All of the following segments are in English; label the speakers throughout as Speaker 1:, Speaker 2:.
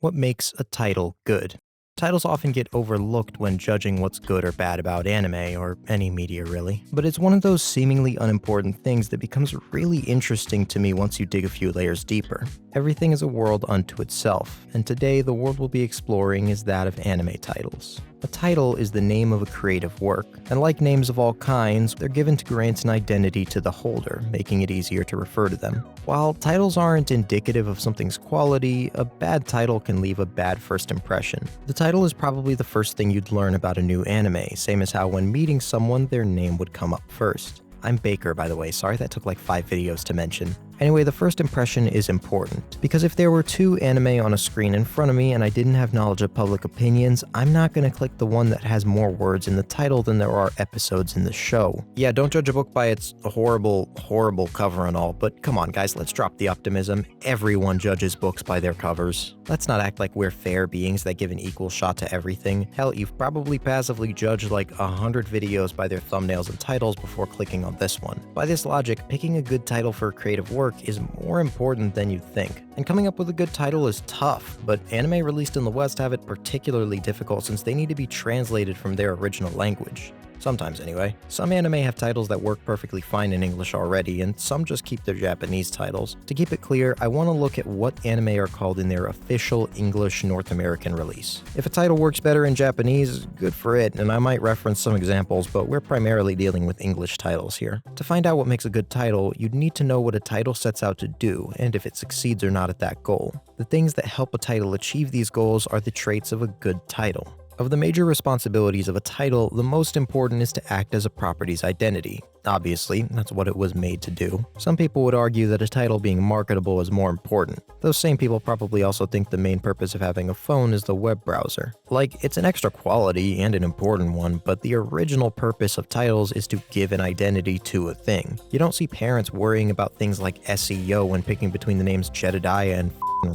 Speaker 1: What makes a title good? Titles often get overlooked when judging what's good or bad about anime, or any media really, but it's one of those seemingly unimportant things that becomes really interesting to me once you dig a few layers deeper. Everything is a world unto itself, and today the world we'll be exploring is that of anime titles. A title is the name of a creative work, and like names of all kinds, they're given to grant an identity to the holder, making it easier to refer to them. While titles aren't indicative of something's quality, a bad title can leave a bad first impression. The title is probably the first thing you'd learn about a new anime, same as how when meeting someone, their name would come up first. I'm Baker, by the way, sorry that took like 5 videos to mention. Anyway, the first impression is important, because if there were 2 anime on a screen in front of me and I didn't have knowledge of public opinions, I'm not gonna click the one that has more words in the title than there are episodes in the show. Yeah, don't judge a book by its horrible cover and all, but come on guys, let's drop the optimism. Everyone judges books by their covers. Let's not act like we're fair beings that give an equal shot to everything. Hell, you've probably passively judged like 100 videos by their thumbnails and titles before clicking on this one. By this logic, picking a good title for a creative work is more important than you'd think. And coming up with a good title is tough, but anime released in the West have it particularly difficult since they need to be translated from their original language. Sometimes anyway. Some anime have titles that work perfectly fine in English already, and some just keep their Japanese titles. To keep it clear, I want to look at what anime are called in their official English North American release. If a title works better in Japanese, good for it, and I might reference some examples, but we're primarily dealing with English titles here. To find out what makes a good title, you'd need to know what a title sets out to do, and if it succeeds or not at that goal. The things that help a title achieve these goals are the traits of a good title. Of the major responsibilities of a title, the most important is to act as a property's identity. Obviously, that's what it was made to do. Some people would argue that a title being marketable is more important. Those same people probably also think the main purpose of having a phone is the web browser. Like, it's an extra quality and an important one, but the original purpose of titles is to give an identity to a thing. You don't see parents worrying about things like SEO when picking between the names Jedediah and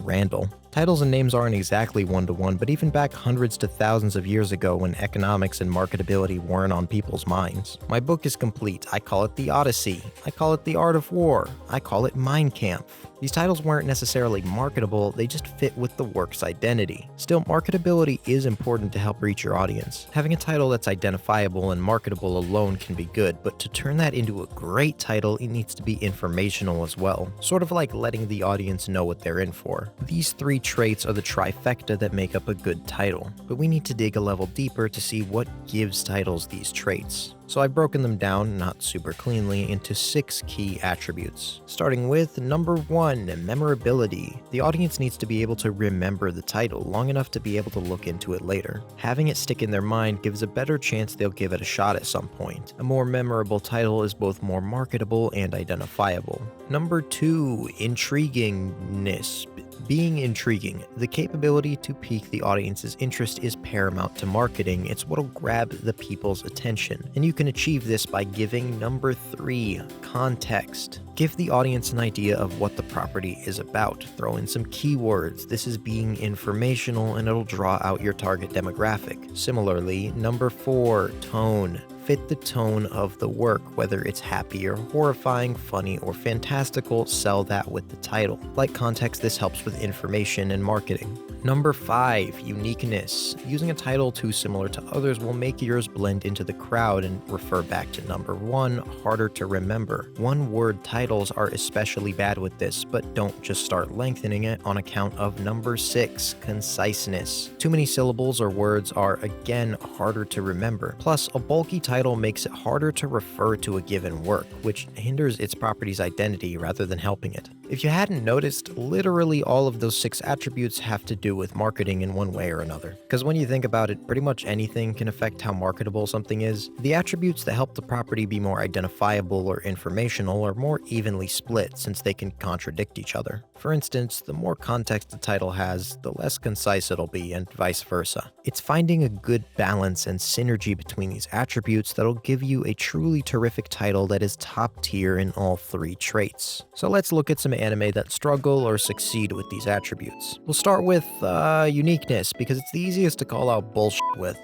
Speaker 1: Randall. Titles and names aren't exactly one-to-one, but even back hundreds to thousands of years ago when economics and marketability weren't on people's minds. My book is complete. I call it The Odyssey. I call it The Art of War. I call it Mein Kampf. These titles weren't necessarily marketable, they just fit with the work's identity. Still, marketability is important to help reach your audience. Having a title that's identifiable and marketable alone can be good, but to turn that into a great title, it needs to be informational as well. Sort of like letting the audience know what they're in for. These 3 traits are the trifecta that make up a good title, but we need to dig a level deeper to see what gives titles these traits. So I've broken them down, not super cleanly, into 6 key attributes. Starting with number 1, memorability. The audience needs to be able to remember the title long enough to be able to look into it later. Having it stick in their mind gives a better chance they'll give it a shot at some point. A more memorable title is both more marketable and identifiable. Number 2, intriguingness. Being intriguing. The capability to pique the audience's interest is paramount to marketing. It's what'll grab the people's attention. And you can achieve this by giving number 3, context. Give the audience an idea of what the property is about. Throw in some keywords. This is being informational and it'll draw out your target demographic. Similarly, number 4, tone. Fit the tone of the work, whether it's happy or horrifying, funny or fantastical, sell that with the title. Like context, this helps with information and marketing. Number 5, uniqueness. Using a title too similar to others will make yours blend into the crowd and refer back to number 1, harder to remember. One-word titles are especially bad with this, but don't just start lengthening it on account of number 6, conciseness. Too many syllables or words are, again, harder to remember. Plus, a bulky title makes it harder to refer to a given work, which hinders its property's identity rather than helping it. If you hadn't noticed, literally all of those 6 attributes have to do with marketing in one way or another. Because when you think about it, pretty much anything can affect how marketable something is. The attributes that help the property be more identifiable or informational are more evenly split since they can contradict each other. For instance, the more context the title has, the less concise it'll be, and vice versa. It's finding a good balance and synergy between these attributes that'll give you a truly terrific title that is top tier in all 3 traits. So let's look at some anime that struggle or succeed with these attributes. We'll start with uniqueness, because it's the easiest to call out bullshit with.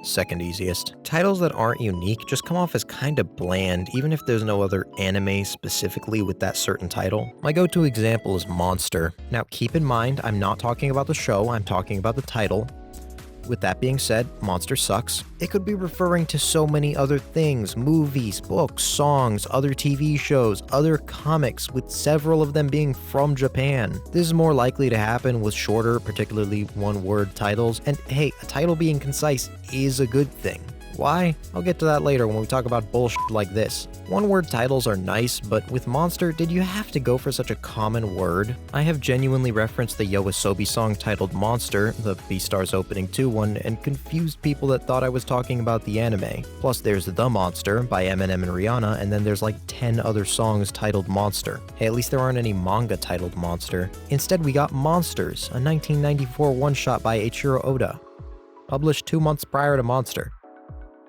Speaker 1: Second easiest. Titles that aren't unique just come off as kinda bland, even if there's no other anime specifically with that certain title. My go-to example is Monster. Now keep in mind, I'm not talking about the show, I'm talking about the title. With that being said, Monster sucks. It could be referring to so many other things, movies, books, songs, other TV shows, other comics, with several of them being from Japan. This is more likely to happen with shorter, particularly one-word titles, and hey, a title being concise is a good thing. Why? I'll get to that later when we talk about bullshit like this. One-word titles are nice, but with Monster, did you have to go for such a common word? I have genuinely referenced the Yoasobi song titled Monster, the Beastars opening 2 one, and confused people that thought I was talking about the anime. Plus there's The Monster by Eminem and Rihanna, and then there's like 10 other songs titled Monster. Hey, at least there aren't any manga titled Monster. Instead we got Monsters, a 1994 one-shot by Eiichiro Oda, published 2 months prior to Monster,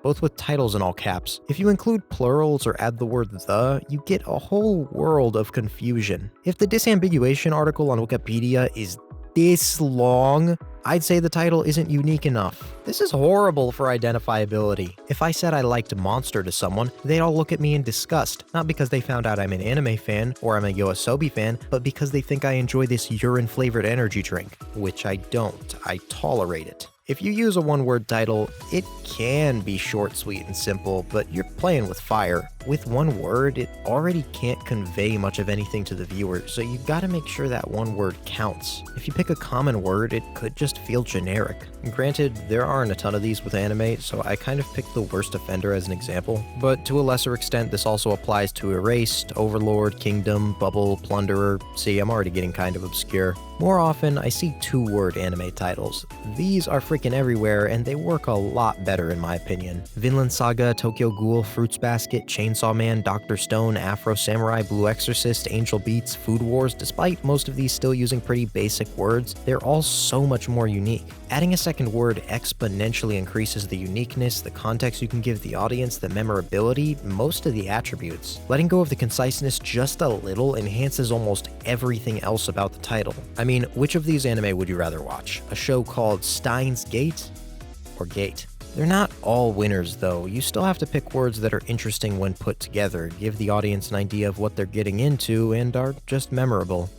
Speaker 1: both with titles in all caps. If you include plurals or add the word the, you get a whole world of confusion. If the disambiguation article on Wikipedia is this long, I'd say the title isn't unique enough. This is horrible for identifiability. If I said I liked Monster to someone, they'd all look at me in disgust, not because they found out I'm an anime fan or I'm a Yoasobi fan, but because they think I enjoy this urine-flavored energy drink, which I don't. I tolerate it. If you use a one-word title, it can be short, sweet, and simple, but you're playing with fire. With one word, it already can't convey much of anything to the viewer, so you gotta make sure that one word counts. If you pick a common word, it could just feel generic. Granted, there aren't a ton of these with anime, so I kind of picked the worst offender as an example, but to a lesser extent, this also applies to Erased, Overlord, Kingdom, Bubble, Plunderer. See, I'm already getting kind of obscure. More often, I see 2-word anime titles. These are freaking everywhere, and they work a lot better in my opinion. Vinland Saga, Tokyo Ghoul, Fruits Basket, Chainsaw Man, Dr. Stone, Afro Samurai, Blue Exorcist, Angel Beats, Food Wars, despite most of these still using pretty basic words, they're all so much more unique. Adding a second word exponentially increases the uniqueness, the context you can give the audience, the memorability, most of the attributes. Letting go of the conciseness just a little enhances almost everything else about the title. I mean, which of these anime would you rather watch? A show called Steins Gate or Gate? They're not all winners though. You still have to pick words that are interesting when put together, give the audience an idea of what they're getting into, and are just memorable.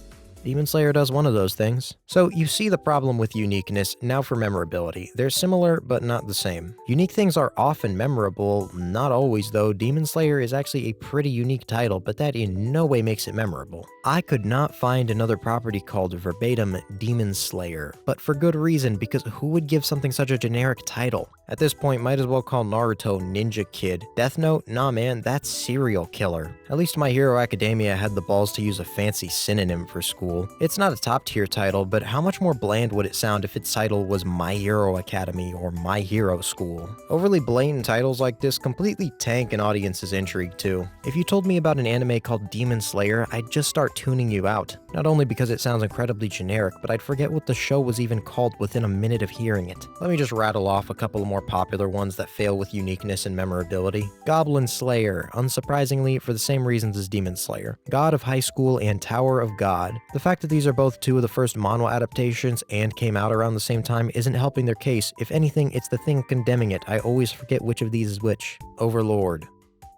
Speaker 1: Demon Slayer does one of those things. So you see the problem with uniqueness. Now for memorability. They're similar, but not the same. Unique things are often memorable, not always though. Demon Slayer is actually a pretty unique title, but that in no way makes it memorable. I could not find another property called verbatim Demon Slayer, but for good reason, because who would give something such a generic title? At this point, might as well call Naruto Ninja Kid. Death Note? Nah man, that's serial killer. At least My Hero Academia had the balls to use a fancy synonym for school. It's not a top tier title, but how much more bland would it sound if its title was My Hero Academy or My Hero School? Overly blatant titles like this completely tank an audience's intrigue too. If you told me about an anime called Demon Slayer, I'd just start tuning you out. Not only because it sounds incredibly generic, but I'd forget what the show was even called within a minute of hearing it. Let me just rattle off a couple of more popular ones that fail with uniqueness and memorability. Goblin Slayer, unsurprisingly for the same reasons as Demon Slayer. God of High School and Tower of God. The fact that these are both 2 of the first manhwa adaptations and came out around the same time isn't helping their case. If anything, it's the thing condemning it. I always forget which of these is which. Overlord.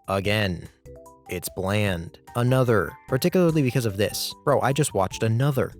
Speaker 1: Again. It's bland. Another. Particularly because of this. Bro, I just watched another.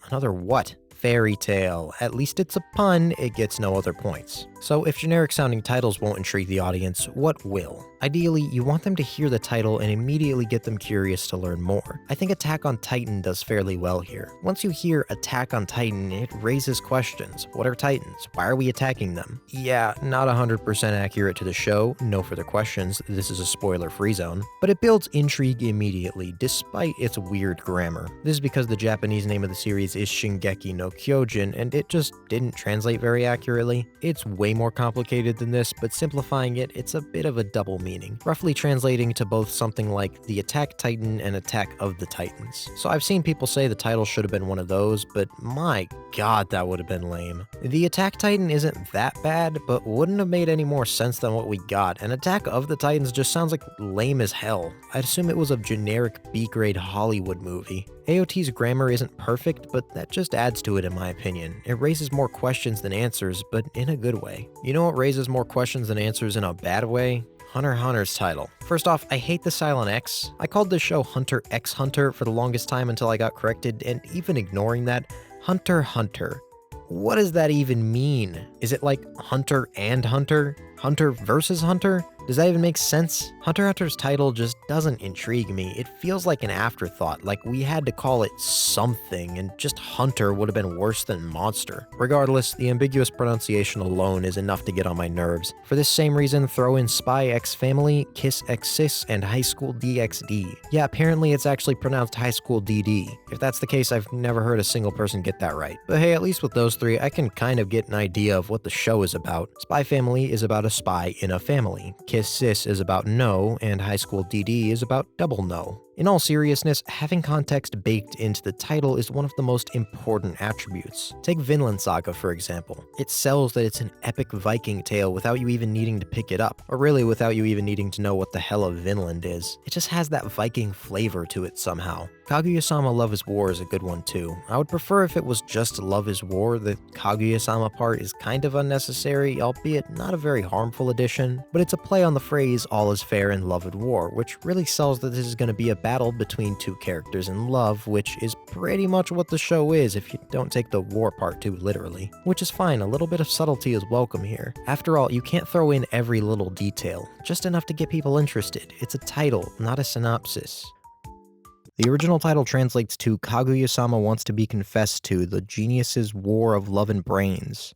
Speaker 1: Another what? Fairy Tale. At least it's a pun, it gets no other points. So if generic sounding titles won't intrigue the audience, what will? Ideally, you want them to hear the title and immediately get them curious to learn more. I think Attack on Titan does fairly well here. Once you hear Attack on Titan, it raises questions. What are Titans? Why are we attacking them? Yeah, not 100% accurate to the show, no further questions, this is a spoiler-free zone. But it builds intrigue immediately, despite its weird grammar. This is because the Japanese name of the series is Shingeki no Kyojin, and it just didn't translate very accurately. It's way more complicated than this, but simplifying it, it's a bit of a double meaning, roughly translating to both something like the Attack Titan and Attack of the Titans. So I've seen people say the title should have been one of those, but my god, that would have been lame. The Attack Titan isn't that bad, but wouldn't have made any more sense than what we got, and Attack of the Titans just sounds like lame as hell. I'd assume it was a generic B-grade Hollywood movie. AOT's grammar isn't perfect, but that just adds to it in my opinion. It raises more questions than answers, but in a good way. You know what raises more questions than answers in a bad way? Hunter x Hunter's title. First off, I hate the silent X. I called this show Hunter x Hunter for the longest time until I got corrected, and even ignoring that, Hunter x Hunter. What does that even mean? Is it like Hunter and Hunter? Hunter versus Hunter? Does that even make sense? Hunter x Hunter's title just doesn't intrigue me. It feels like an afterthought, like we had to call it something, and just Hunter would have been worse than Monster. Regardless, the ambiguous pronunciation alone is enough to get on my nerves. For this same reason, throw in Spy X Family, Kiss X Sis, and High School DxD. Yeah, apparently it's actually pronounced High School DD. If that's the case, I've never heard a single person get that right. But hey, at least with those three, I can kind of get an idea of what the show is about. Spy Family is about a spy in a family. Kiss Sis is about no, and High School DD is about double no. In all seriousness, having context baked into the title is one of the most important attributes. Take Vinland Saga for example. It sells that it's an epic Viking tale without you even needing to pick it up, or really without you even needing to know what the hell a Vinland is. It just has that Viking flavor to it somehow. Kaguya-sama Love is War is a good one too. I would prefer if it was just Love is War. The Kaguya-sama part is kind of unnecessary, albeit not a very harmful addition, but it's a play on the phrase all is fair in love and war, which really sells that this is going to be a battle between two characters in love, which is pretty much what the show is if you don't take the war part too literally. Which is fine, a little bit of subtlety is welcome here. After all, you can't throw in every little detail, just enough to get people interested. It's a title, not a synopsis. The original title translates to Kaguya-sama wants to be confessed to, the genius's war of love and brains.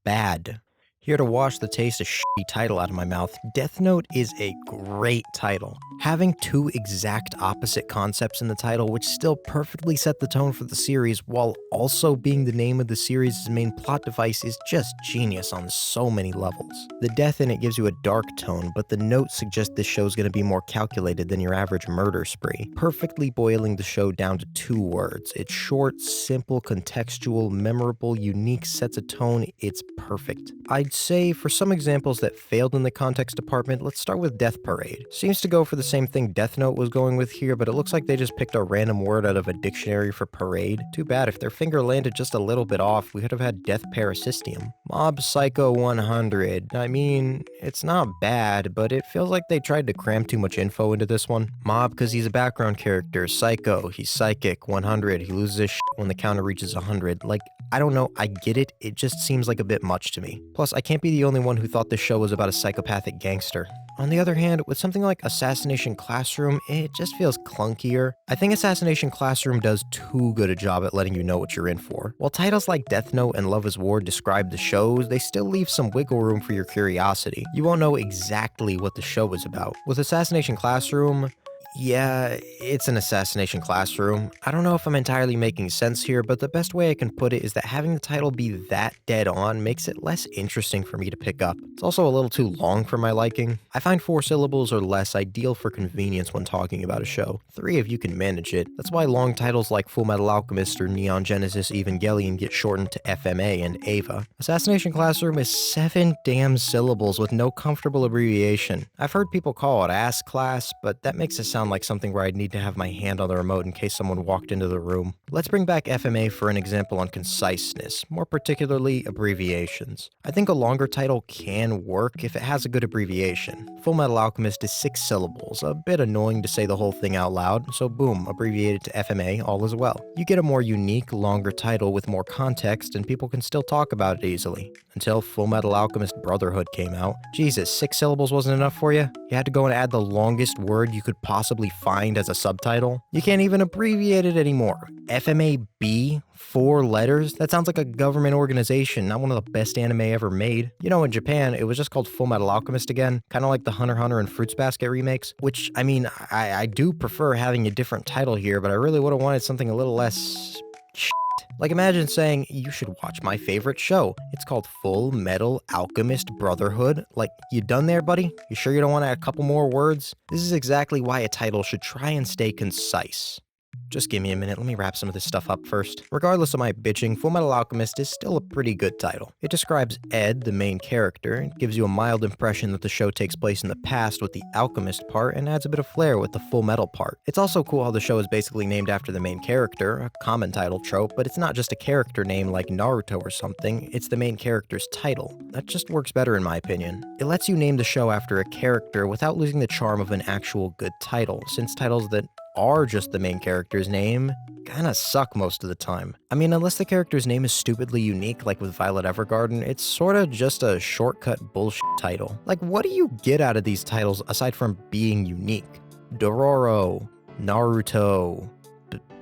Speaker 1: Bad. Here to wash the taste of shitty title out of my mouth, Death Note is a great title. Having two exact opposite concepts in the title which still perfectly set the tone for the series while also being the name of the series' main plot device is just genius on so many levels. The death in it gives you a dark tone, but the notes suggest this show's gonna be more calculated than your average murder spree, perfectly boiling the show down to two words. It's short, simple, contextual, memorable, unique, sets a tone, it's perfect. I'd say for some examples that failed in the context department, let's start with Death Parade. Seems to go for the same thing Death Note was going with here, but it looks like they just picked a random word out of a dictionary for parade. Too bad, if their finger landed just a little bit off, we could have had Death Parasitium. Mob Psycho 100. I mean, it's not bad, but it feels like they tried to cram too much info into this one. Mob, because he's a background character. Psycho, he's psychic. 100, he loses his shit when the counter reaches 100. Like, I don't know, I get it, it just seems like a bit much to me. Plus, I can't be the only one who thought this show was about a psychopathic gangster. On the other hand, with something like Assassination Classroom, it just feels clunkier. I think Assassination Classroom does too good a job at letting you know what you're in for. While titles like Death Note and Love is War describe the shows, they still leave some wiggle room for your curiosity. You won't know exactly what the show is about. With Assassination Classroom, yeah, it's an assassination classroom. I don't know if I'm entirely making sense here, but the best way I can put it is that having the title be that dead on makes it less interesting for me to pick up. It's also a little too long for my liking. I find 4 syllables or less ideal for convenience when talking about a show. 3 if you can manage it. That's why long titles like Fullmetal Alchemist or Neon Genesis Evangelion get shortened to FMA and AVA. Assassination Classroom is 7 damn syllables with no comfortable abbreviation. I've heard people call it ass class, but that makes it sound like something where I'd need to have my hand on the remote in case someone walked into the room. Let's bring back FMA for an example on conciseness, more particularly abbreviations. I think a longer title can work if it has a good abbreviation. Fullmetal Alchemist is 6 syllables, a bit annoying to say the whole thing out loud, so boom, abbreviated to FMA, all is well. You get a more unique, longer title with more context and people can still talk about it easily. Until Fullmetal Alchemist Brotherhood came out. Jesus, 6 syllables wasn't enough for you? You had to go and add the longest word you could possibly find as a subtitle? You can't even abbreviate it anymore. FMAB? 4 letters? That sounds like a government organization, not one of the best anime ever made. You know, in Japan, it was just called Fullmetal Alchemist again, kind of like the Hunter x Hunter and Fruits Basket remakes, which, I mean, I do prefer having a different title here, but I really would have wanted something a little less shit. Like imagine saying, you should watch my favorite show. It's called Full Metal Alchemist Brotherhood. Like, you done there, buddy? You sure you don't want to add a couple more words? This is exactly why a title should try and stay concise. Just give me a minute, let me wrap some of this stuff up first. Regardless of my bitching, Fullmetal Alchemist is still a pretty good title. It describes Ed, the main character, and gives you a mild impression that the show takes place in the past with the alchemist part and adds a bit of flair with the full metal part. It's also cool how the show is basically named after the main character, a common title trope, but it's not just a character name like Naruto or something, it's the main character's title. That just works better in my opinion. It lets you name the show after a character without losing the charm of an actual good title, since titles that are just the main character's name kinda suck most of the time. I mean, unless the character's name is stupidly unique, like with Violet Evergarden, it's sorta just a shortcut bullshit title. Like, what do you get out of these titles aside from being unique? Dororo, Naruto,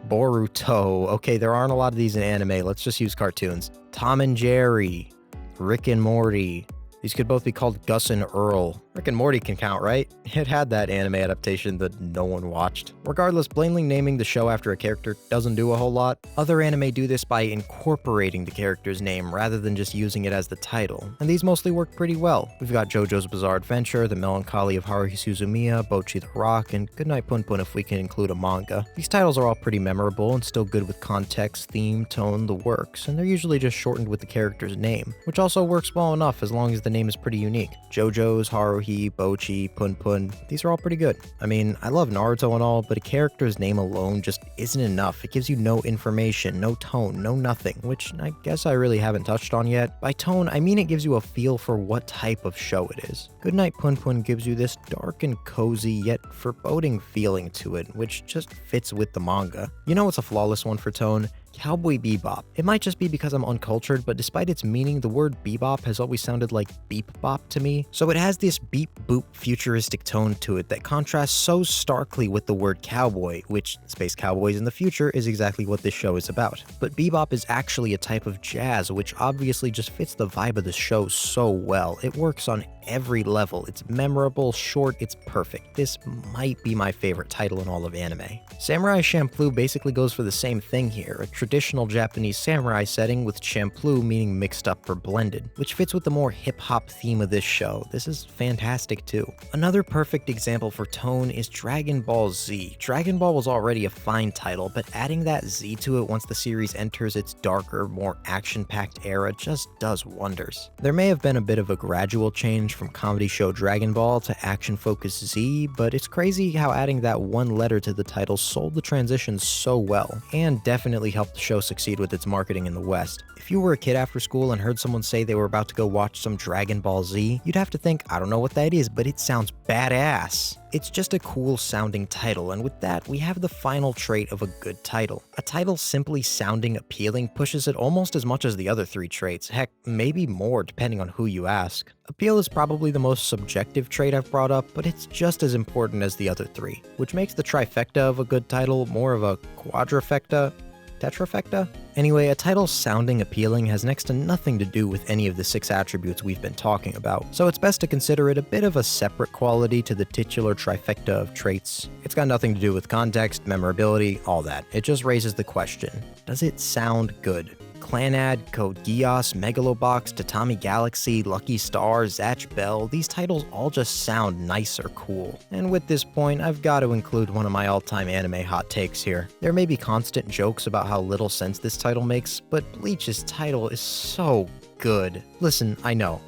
Speaker 1: Boruto. Okay, there aren't a lot of these in anime, let's just use cartoons. Tom and Jerry, Rick and Morty. These could both be called Gus and Earl. Rick and Morty can count, right? It had that anime adaptation that no one watched. Regardless, blatantly naming the show after a character doesn't do a whole lot. Other anime do this by incorporating the character's name rather than just using it as the title, and these mostly work pretty well. We've got JoJo's Bizarre Adventure, The Melancholy of Haruhi Suzumiya, Bocchi the Rock, and Goodnight Punpun if we can include a manga. These titles are all pretty memorable and still good with context, theme, tone, the works, and they're usually just shortened with the character's name, which also works well enough as long as the name is pretty unique. JoJo's, Haruhi, Bocchi, Punpun, these are all pretty good. I mean, I love Naruto and all, but a character's name alone just isn't enough. It gives you no information, no tone, no nothing, which I guess I really haven't touched on yet. By tone, I mean it gives you a feel for what type of show it is. Goodnight Punpun gives you this dark and cozy yet foreboding feeling to it, which just fits with the manga. You know what's a flawless one for tone? Cowboy Bebop. It might just be because I'm uncultured, but despite its meaning, the word bebop has always sounded like beep bop to me. So it has this beep boop futuristic tone to it that contrasts so starkly with the word cowboy, which space cowboys in the future is exactly what this show is about. But bebop is actually a type of jazz, which obviously just fits the vibe of the show so well. It works on every level. It's memorable, short, it's perfect. This might be my favorite title in all of anime. Samurai Champloo basically goes for the same thing here, a traditional Japanese samurai setting with Champloo meaning mixed up or blended, which fits with the more hip-hop theme of this show. This is fantastic too. Another perfect example for tone is Dragon Ball Z. Dragon Ball was already a fine title, but adding that Z to it once the series enters its darker, more action-packed era just does wonders. There may have been a bit of a gradual change from comedy show Dragon Ball to action-focused Z, but it's crazy how adding that one letter to the title sold the transition so well, and definitely helped the show succeed with its marketing in the West. If you were a kid after school and heard someone say they were about to go watch some Dragon Ball Z, you'd have to think, I don't know what that is, but it sounds badass. It's just a cool sounding title, and with that, we have the final trait of a good title. A title simply sounding appealing pushes it almost as much as the other three traits, heck, maybe more depending on who you ask. Appeal is probably the most subjective trait I've brought up, but it's just as important as the other three, which makes the trifecta of a good title more of a quadrifecta. Tetrafecta? Anyway, a title sounding appealing has next to nothing to do with any of the 6 attributes we've been talking about, so it's best to consider it a bit of a separate quality to the titular trifecta of traits. It's got nothing to do with context, memorability, all that. It just raises the question, does it sound good? Clanad, Code Geass, Megalobox, Tatami Galaxy, Lucky Star, Zatch Bell, these titles all just sound nice or cool. And with this point, I've got to include one of my all-time anime hot takes here. There may be constant jokes about how little sense this title makes, but Bleach's title is so good. Listen, I know.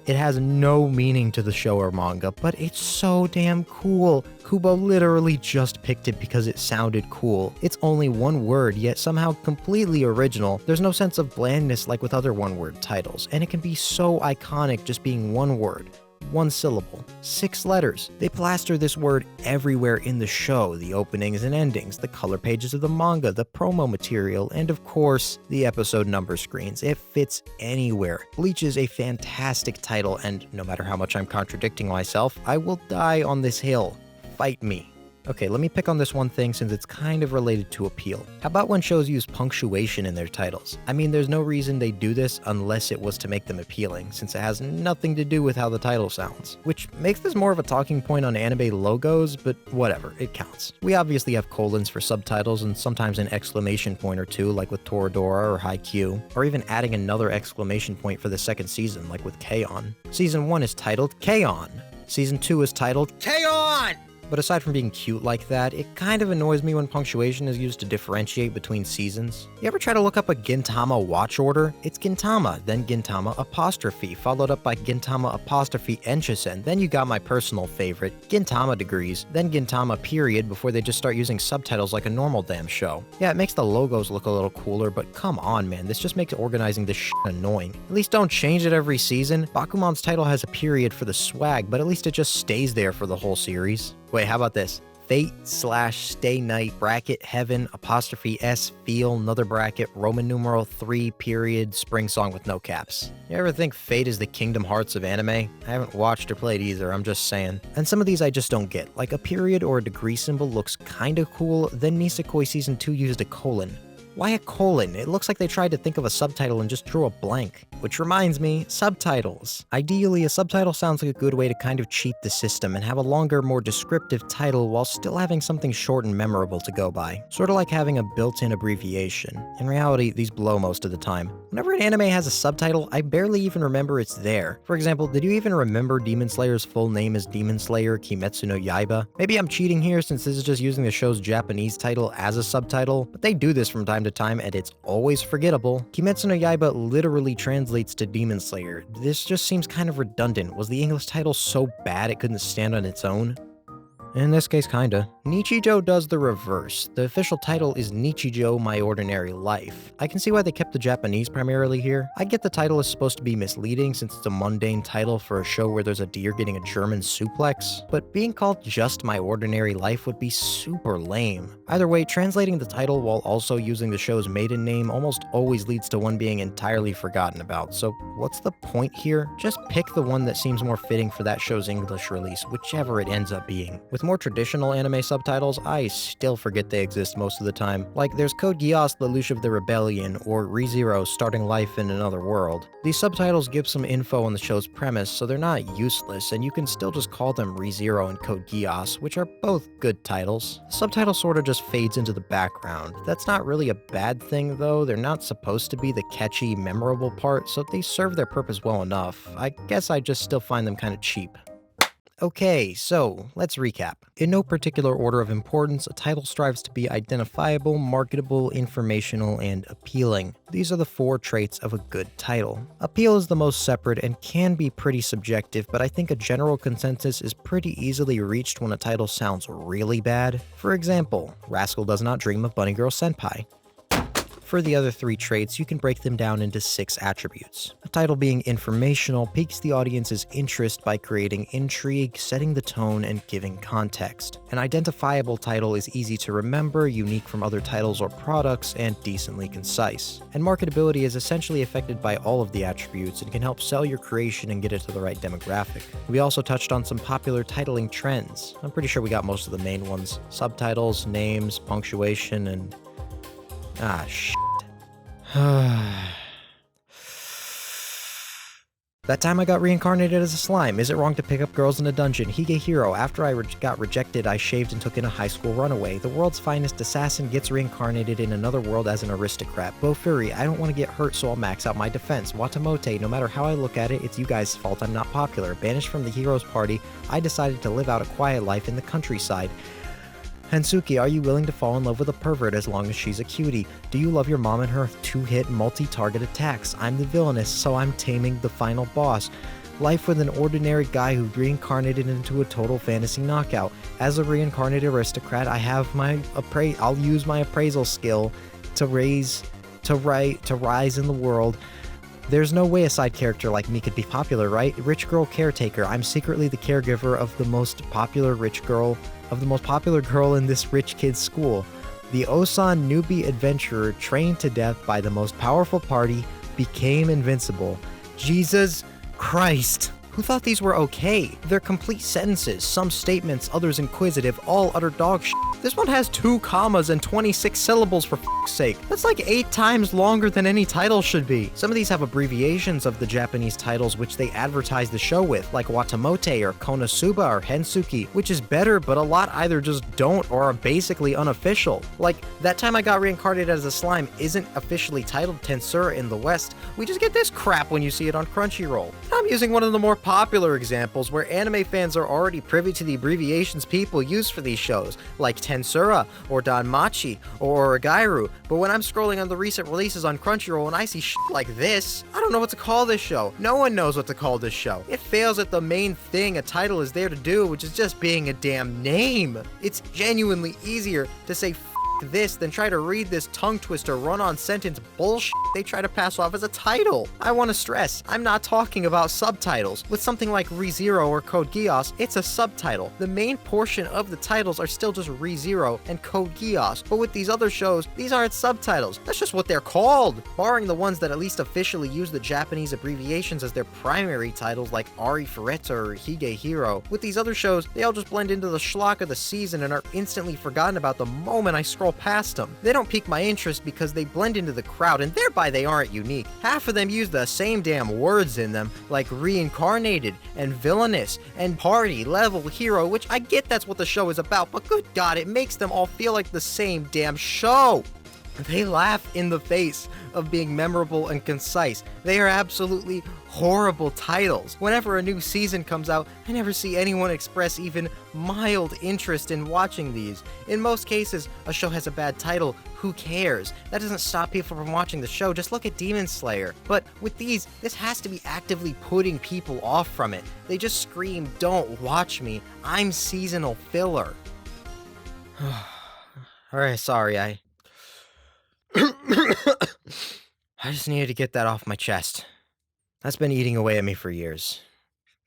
Speaker 1: It has no meaning to the show or manga, but it's so damn cool. Kubo literally just picked it because it sounded cool. It's only one word, yet somehow completely original. There's no sense of blandness like with other one-word titles, and it can be so iconic just being one word. One syllable, 6 letters. They plaster this word everywhere in the show, the openings and endings, the color pages of the manga, the promo material, and of course, the episode number screens. It fits anywhere. Bleach is a fantastic title, and no matter how much I'm contradicting myself, I will die on this hill. Fight me. Okay, let me pick on this one thing since it's kind of related to appeal. How about when shows use punctuation in their titles? I mean, there's no reason they do this unless it was to make them appealing, since it has nothing to do with how the title sounds. Which makes this more of a talking point on anime logos, but whatever, it counts. We obviously have colons for subtitles and sometimes an exclamation point or two like with Toradora or Haikyuu, or even adding another exclamation point for the second season like with K-On! Season 1 is titled K-On! Season 2 is titled K-On! But aside from being cute like that, it kind of annoys me when punctuation is used to differentiate between seasons. You ever try to look up a Gintama watch order? It's Gintama, then Gintama apostrophe, followed up by Gintama apostrophe Enchisen, then you got my personal favorite, Gintama degrees, then Gintama period before they just start using subtitles like a normal damn show. Yeah, it makes the logos look a little cooler, but come on man, this just makes organizing this shit annoying. At least don't change it every season. Bakuman's title has a period for the swag, but at least it just stays there for the whole series. Wait, how about this? Fate/Stay Night bracket heaven apostrophe S feel another bracket Roman numeral 3 period spring song with no caps. You ever think Fate is the Kingdom Hearts of anime? I haven't watched or played either, I'm just saying. And some of these I just don't get, like a period or a degree symbol looks kinda cool, then Nisekoi Season 2 used a colon. Why a colon? It looks like they tried to think of a subtitle and just drew a blank. Which reminds me, subtitles. Ideally, a subtitle sounds like a good way to kind of cheat the system and have a longer, more descriptive title while still having something short and memorable to go by. Sort of like having a built-in abbreviation. In reality, these blow most of the time. Whenever an anime has a subtitle, I barely even remember it's there. For example, did you even remember Demon Slayer's full name is Demon Slayer Kimetsu no Yaiba? Maybe I'm cheating here since this is just using the show's Japanese title as a subtitle, but they do this from time to time and it's always forgettable. Kimetsu no Yaiba literally translates to Demon Slayer. This just seems kind of redundant. Was the English title so bad it couldn't stand on its own? In this case, kinda. Nichijou does the reverse. The official title is Nichijou My Ordinary Life. I can see why they kept the Japanese primarily here. I get the title is supposed to be misleading since it's a mundane title for a show where there's a deer getting a German suplex, but being called just My Ordinary Life would be super lame. Either way, translating the title while also using the show's maiden name almost always leads to one being entirely forgotten about, so what's the point here? Just pick the one that seems more fitting for that show's English release, whichever it ends up being. With more traditional anime subtitles, I still forget they exist most of the time. Like, there's Code Geass Lelouch of the Rebellion, or ReZero Starting Life in Another World. These subtitles give some info on the show's premise, so they're not useless, and you can still just call them ReZero and Code Geass, which are both good titles. The subtitle sorta just fades into the background. That's not really a bad thing though, they're not supposed to be the catchy, memorable part, so they serve their purpose well enough. I guess I just still find them kinda cheap. Okay, so let's recap. In no particular order of importance, a title strives to be identifiable, marketable, informational, and appealing. These are the 4 traits of a good title. Appeal is the most separate and can be pretty subjective, but I think a general consensus is pretty easily reached when a title sounds really bad. For example, Rascal Does Not Dream of Bunny Girl Senpai. For the other 3 traits, you can break them down into 6 attributes. A title being informational piques the audience's interest by creating intrigue, setting the tone, and giving context. An identifiable title is easy to remember, unique from other titles or products, and decently concise. And marketability is essentially affected by all of the attributes and can help sell your creation and get it to the right demographic. We also touched on some popular titling trends. I'm pretty sure we got most of the main ones. Subtitles, names, punctuation, and... shit. That time I got reincarnated as a slime. Is it wrong to pick up girls in a dungeon? Hige Hero. After I got rejected, I shaved and took in a high school runaway. The world's finest assassin gets reincarnated in another world as an aristocrat. Bofuri. I don't want to get hurt, so I'll max out my defense. Watamote. No matter how I look at it, it's you guys' fault I'm not popular. Banished from the hero's party, I decided to live out a quiet life in the countryside. Hensuki, are you willing to fall in love with a pervert as long as she's a cutie? Do you love your mom and her 2-hit multi-target attacks? I'm the villainess, so I'm taming the final boss. Life with an ordinary guy who reincarnated into a total fantasy knockout. As a reincarnated aristocrat, I have I'll use my appraisal skill to rise in the world. There's no way a side character like me could be popular, right? Rich girl caretaker. I'm secretly the caregiver of the most popular girl in this rich kid's school. The Osan newbie adventurer trained to death by the most powerful party became invincible. Jesus Christ. Who thought these were okay? They're complete sentences, some statements, others inquisitive, all utter dog shit. This one has 2 commas and 26 syllables for f***'s sake. That's like 8 times longer than any title should be. Some of these have abbreviations of the Japanese titles which they advertise the show with, like Watamote or Konosuba or Hensuki, which is better, but a lot either just don't or are basically unofficial. Like, That Time I Got Reincarnated as a Slime isn't officially titled Tensura in the West. We just get this crap when you see it on Crunchyroll. I'm using one of the more popular examples where anime fans are already privy to the abbreviations people use for these shows, like Tensura, or Danmachi, or Origairu, but when I'm scrolling on the recent releases on Crunchyroll and I see shit like this, I don't know what to call this show. No one knows what to call this show. It fails at the main thing a title is there to do, which is just being a damn name. It's genuinely easier to say this than try to read this tongue twister run-on sentence bullshit they try to pass off as a title. I want to stress, I'm not talking about subtitles. With something like ReZero or Code Geass, it's a subtitle. The main portion of the titles are still just ReZero and Code Geass, but with these other shows, these aren't subtitles. That's just what they're called. Barring the ones that at least officially use the Japanese abbreviations as their primary titles like Ari Fureta or Hige Hero, with these other shows, they all just blend into the schlock of the season and are instantly forgotten about the moment I scroll past them. They don't pique my interest because they blend into the crowd and thereby they aren't unique. Half of them use the same damn words in them, like reincarnated and villainous and party level hero, which I get that's what the show is about, but good god, it makes them all feel like the same damn show. They laugh in the face of being memorable and concise. They are absolutely horrible titles. Whenever a new season comes out, I never see anyone express even mild interest in watching these. In most cases, a show has a bad title, who cares? That doesn't stop people from watching the show, just look at Demon Slayer. But with these, this has to be actively putting people off from it. They just scream, "Don't watch me, I'm seasonal filler." Alright, sorry, I just needed to get that off my chest. That's been eating away at me for years.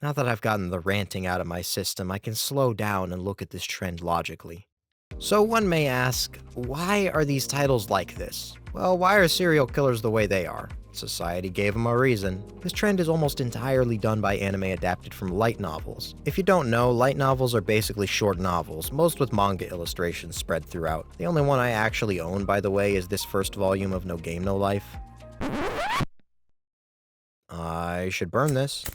Speaker 1: Now that I've gotten the ranting out of my system, I can slow down and look at this trend logically. So one may ask, why are these titles like this? Well, why are serial killers the way they are? Society gave them a reason. This trend is almost entirely done by anime adapted from light novels. If you don't know, light novels are basically short novels, most with manga illustrations spread throughout. The only one I actually own, by the way, is this first volume of No Game No Life. I should burn this.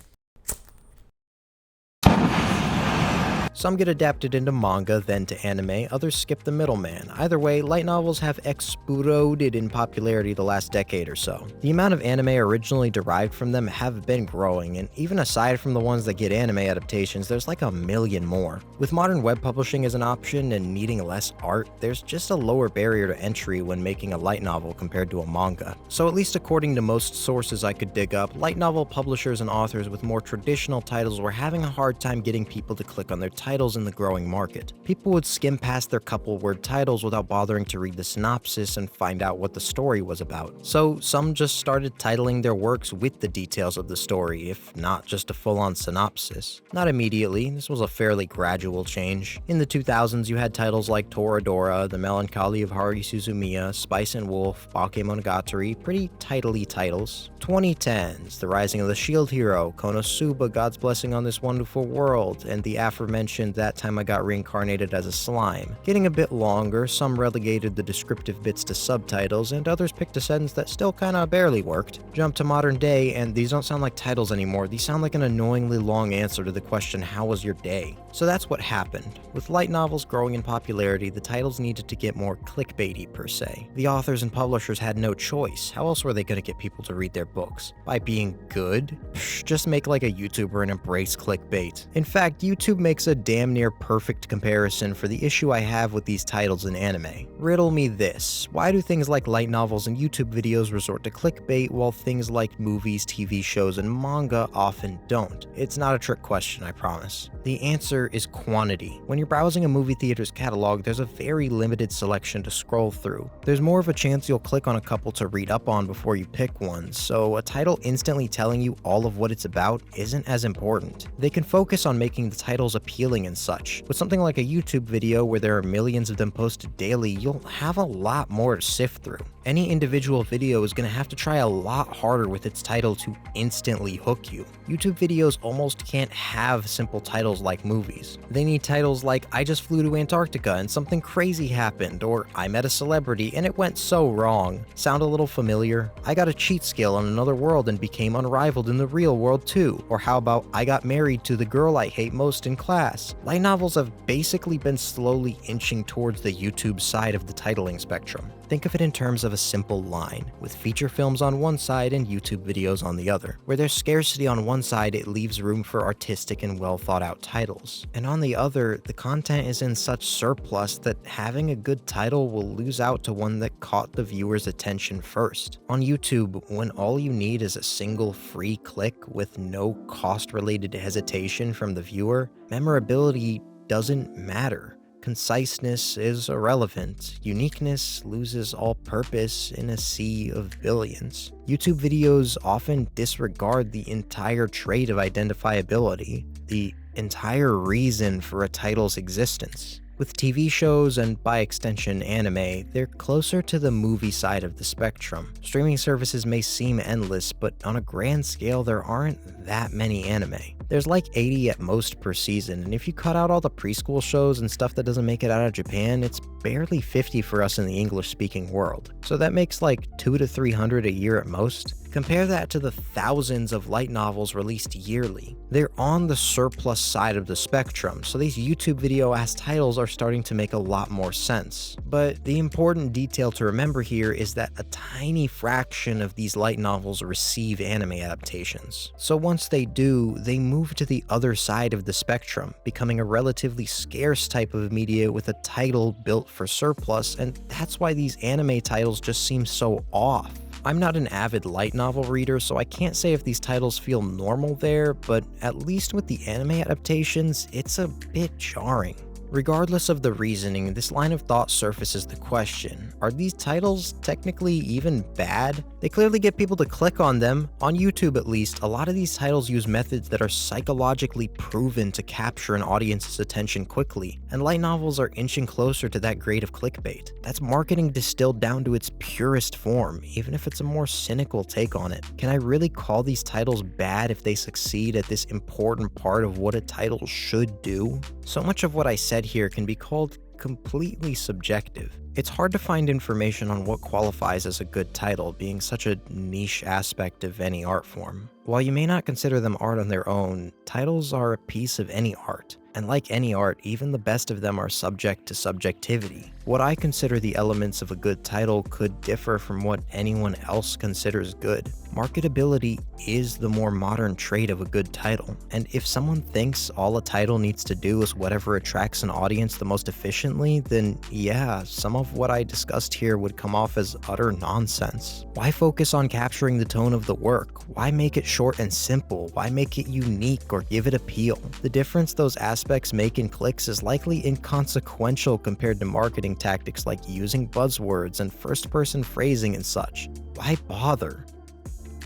Speaker 1: Some get adapted into manga, then to anime, others skip the middleman. Either way, light novels have exploded in popularity the last decade or so. The amount of anime originally derived from them have been growing, and even aside from the ones that get anime adaptations, there's like a million more. With modern web publishing as an option and needing less art, there's just a lower barrier to entry when making a light novel compared to a manga. So at least according to most sources I could dig up, light novel publishers and authors with more traditional titles were having a hard time getting people to click on their titles in the growing market. People would skim past their couple-word titles without bothering to read the synopsis and find out what the story was about. So some just started titling their works with the details of the story, if not just a full-on synopsis. Not immediately, this was a fairly gradual change. In the 2000s, you had titles like Toradora, The Melancholy of Haruhi Suzumiya, Spice and Wolf, Bakemonogatari, pretty title-y titles. 2010s, The Rising of the Shield Hero, Konosuba, God's Blessing on This Wonderful World, and the aforementioned That Time I Got Reincarnated as a Slime. Getting a bit longer, some relegated the descriptive bits to subtitles, and others picked a sentence that still kinda barely worked. Jump to modern day, and these don't sound like titles anymore, these sound like an annoyingly long answer to the question, how was your day? So that's what happened. With light novels growing in popularity, the titles needed to get more clickbaity per se. The authors and publishers had no choice. How else were they gonna get people to read their books? By being good? Psh, just make like a YouTuber and embrace clickbait. In fact, YouTube makes a damn near perfect comparison for the issue I have with these titles in anime. Riddle me this, why do things like light novels and YouTube videos resort to clickbait while things like movies, TV shows, and manga often don't? It's not a trick question, I promise. The answer is quantity. When you're browsing a movie theater's catalog, there's a very limited selection to scroll through. There's more of a chance you'll click on a couple to read up on before you pick one, so a title instantly telling you all of what it's about isn't as important. They can focus on making the titles appealing and such. With something like a YouTube video where there are millions of them posted daily, you'll have a lot more to sift through. Any individual video is going to have to try a lot harder with its title to instantly hook you. YouTube videos almost can't have simple titles like movies. They need titles like I just flew to Antarctica and something crazy happened, or I met a celebrity and it went so wrong. Sound a little familiar? I got a cheat skill on another world and became unrivaled in the real world too. Or how about I got married to the girl I hate most in class? Light novels have basically been slowly inching towards the YouTube side of the titling spectrum. Think of it in terms of a simple line, with feature films on one side and YouTube videos on the other. Where there's scarcity on one side, it leaves room for artistic and well thought out titles. And on the other, the content is in such surplus that having a good title will lose out to one that caught the viewer's attention first. On YouTube, when all you need is a single free click with no cost-related hesitation from the viewer, memorability doesn't matter. Conciseness is irrelevant. Uniqueness loses all purpose in a sea of billions. YouTube videos often disregard the entire trait of identifiability, the entire reason for a title's existence. With TV shows and, by extension, anime, they're closer to the movie side of the spectrum. Streaming services may seem endless, but on a grand scale, there aren't that many anime. There's like 80 at most per season, and if you cut out all the preschool shows and stuff that doesn't make it out of Japan, it's barely 50 for us in the English-speaking world. So that makes like 200 to 300 a year at most. Compare that to the thousands of light novels released yearly. They're on the surplus side of the spectrum, so these YouTube video-ass titles are starting to make a lot more sense. But the important detail to remember here is that a tiny fraction of these light novels receive anime adaptations. So once they do, they move to the other side of the spectrum, becoming a relatively scarce type of media with a title built for surplus, and that's why these anime titles just seem so off. I'm not an avid light novel reader, so I can't say if these titles feel normal there, but at least with the anime adaptations, it's a bit jarring. Regardless of the reasoning, this line of thought surfaces the question, are these titles technically even bad? They clearly get people to click on them. On YouTube at least, a lot of these titles use methods that are psychologically proven to capture an audience's attention quickly, and light novels are inching closer to that grade of clickbait. That's marketing distilled down to its purest form, even if it's a more cynical take on it. Can I really call these titles bad if they succeed at this important part of what a title should do? So much of what I said here can be called completely subjective. It's hard to find information on what qualifies as a good title, being such a niche aspect of any art form. While you may not consider them art on their own, titles are a piece of any art. And like any art, even the best of them are subject to subjectivity. What I consider the elements of a good title could differ from what anyone else considers good. Marketability is the more modern trait of a good title, and if someone thinks all a title needs to do is whatever attracts an audience the most efficiently, then yeah, some of what I discussed here would come off as utter nonsense. Why focus on capturing the tone of the work? Why make it short and simple? Why make it unique or give it appeal? The difference those aspects make in clicks is likely inconsequential compared to marketing tactics like using buzzwords and first-person phrasing and such. Why bother?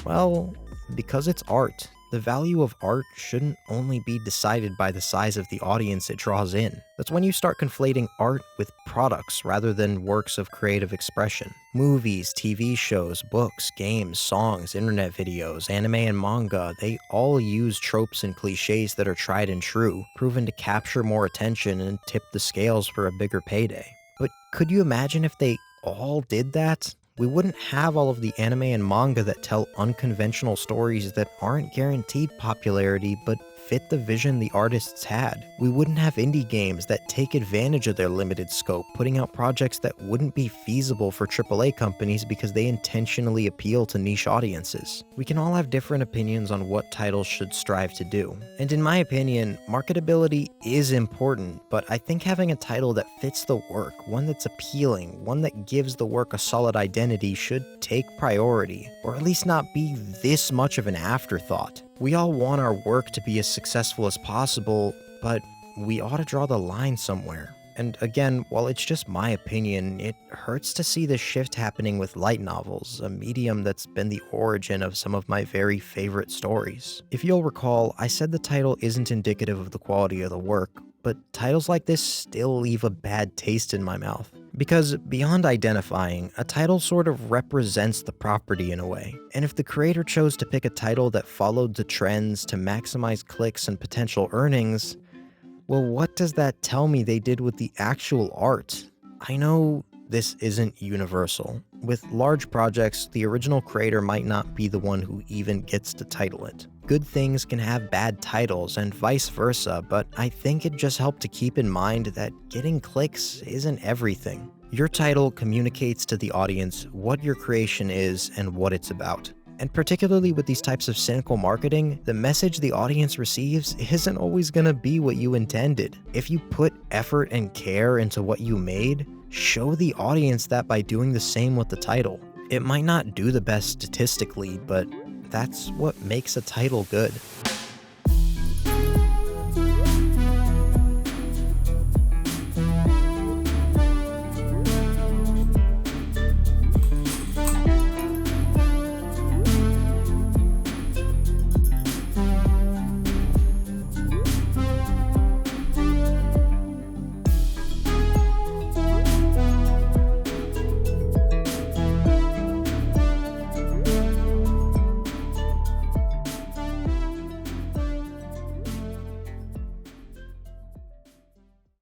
Speaker 1: Well, because it's art. The value of art shouldn't only be decided by the size of the audience it draws in. That's when you start conflating art with products rather than works of creative expression. Movies, TV shows, books, games, songs, internet videos, anime and manga, they all use tropes and cliches that are tried and true, proven to capture more attention and tip the scales for a bigger payday. But could you imagine if they all did that? We wouldn't have all of the anime and manga that tell unconventional stories that aren't guaranteed popularity but fit the vision the artists had. We wouldn't have indie games that take advantage of their limited scope, putting out projects that wouldn't be feasible for AAA companies because they intentionally appeal to niche audiences. We can all have different opinions on what titles should strive to do. And in my opinion, marketability is important, but I think having a title that fits the work, one that's appealing, one that gives the work a solid identity should take priority, or at least not be this much of an afterthought. We all want our work to be as successful as possible, but we ought to draw the line somewhere. And again, while it's just my opinion, it hurts to see this shift happening with light novels, a medium that's been the origin of some of my very favorite stories. If you'll recall, I said the title isn't indicative of the quality of the work, but titles like this still leave a bad taste in my mouth. Because beyond identifying, a title sort of represents the property in a way. And if the creator chose to pick a title that followed the trends to maximize clicks and potential earnings, well, what does that tell me they did with the actual art? I know this isn't universal. With large projects, the original creator might not be the one who even gets to title it. Good things can have bad titles and vice versa, but I think it just helped to keep in mind that getting clicks isn't everything. Your title communicates to the audience what your creation is and what it's about. And particularly with these types of cynical marketing, the message the audience receives isn't always gonna be what you intended. If you put effort and care into what you made, show the audience that by doing the same with the title. It might not do the best statistically, but that's what makes a title good.